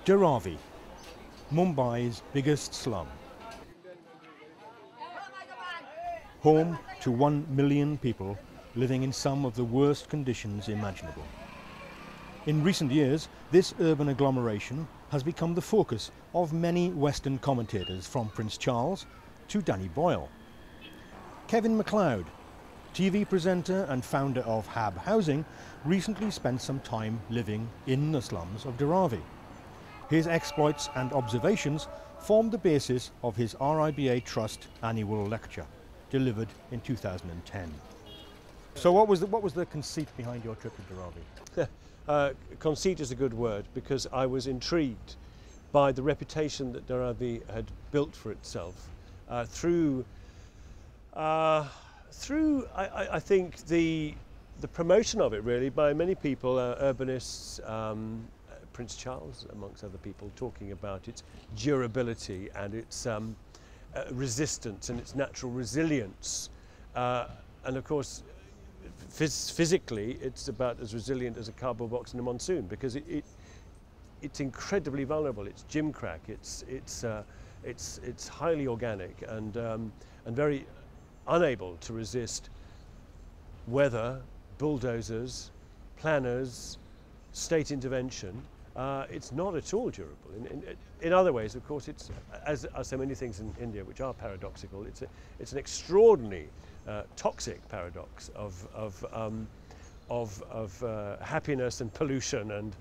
Dharavi, Mumbai's biggest slum. Home to 1 million people living in some of the worst conditions imaginable. In recent years, this urban agglomeration has become the focus of many Western commentators, from Prince Charles to Danny Boyle. Kevin McCloud, TV presenter and founder of Hab Housing, recently spent some time living in the slums of Dharavi. His exploits and observations formed the basis of his RIBA Trust annual lecture, delivered in 2010. So what was the conceit behind your trip to Dharavi? Conceit is a good word, because I was intrigued by the reputation that Dharavi had built for itself through I think the promotion of it, really, by many people, urbanists, Prince Charles amongst other people, talking about its durability and its resistance and its natural resilience, and of course physically it's about as resilient as a cardboard box in a monsoon, because it's incredibly vulnerable. It's gimcrack. It's highly organic and very unable to resist weather, bulldozers, planners, state intervention. It's not at all durable. In other ways, of course, it's, as are so many things in India which are paradoxical, it's an extraordinary toxic paradox of happiness and pollution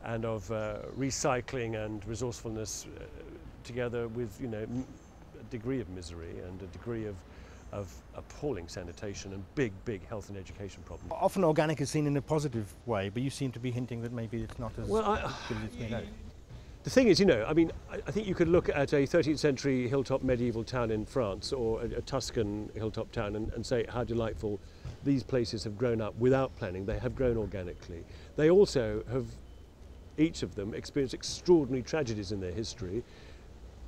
and of recycling and resourcefulness together with, a degree of misery and a degree of appalling sanitation and big health and education problems. Often organic is seen in a positive way, but you seem to be hinting that maybe it's not as good as it's made out. The thing is, I think you could look at a 13th century hilltop medieval town in France, or a Tuscan hilltop town, and say how delightful these places have grown up without planning. They have grown organically. They also have, each of them, experienced extraordinary tragedies in their history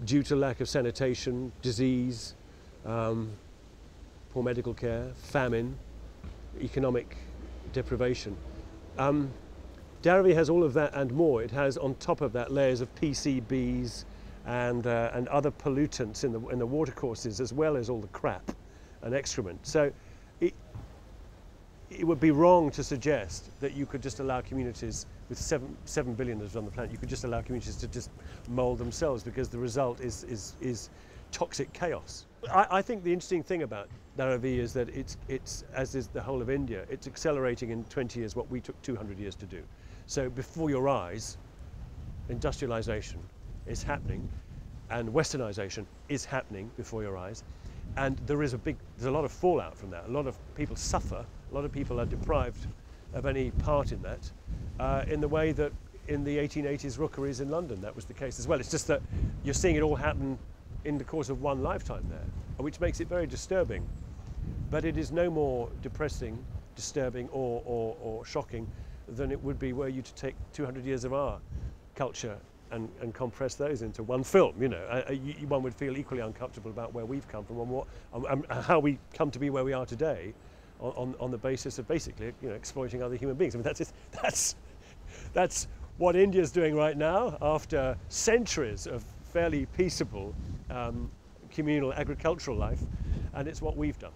due to lack of sanitation, disease, poor medical care, famine, economic deprivation. Dharavi has all of that and more. It has, on top of that, layers of PCBs and other pollutants in the watercourses, as well as all the crap and excrement. So it would be wrong to suggest that you could just allow communities with 7 billion lives on the planet, you could just allow communities to just mold themselves, because the result is toxic chaos. I think the interesting thing about Dharavi is that it's, as is the whole of India, it's accelerating in 20 years what we took 200 years to do. So before your eyes, industrialization is happening, and westernization is happening before your eyes, and there's a lot of fallout from that. A lot of people suffer, a lot of people are deprived of any part in that, in the way that in the 1880s rookeries in London that was the case as well. It's just that you're seeing it all happen in the course of one lifetime there, which makes it very disturbing. But it is no more depressing, disturbing, or shocking than it would be were you to take 200 years of our culture and compress those into one film. One would feel equally uncomfortable about where we've come from and how we come to be where we are today, on the basis of basically, exploiting other human beings. I mean, that's what India's doing right now, after centuries of fairly peaceable communal agricultural life, and it's what we've done.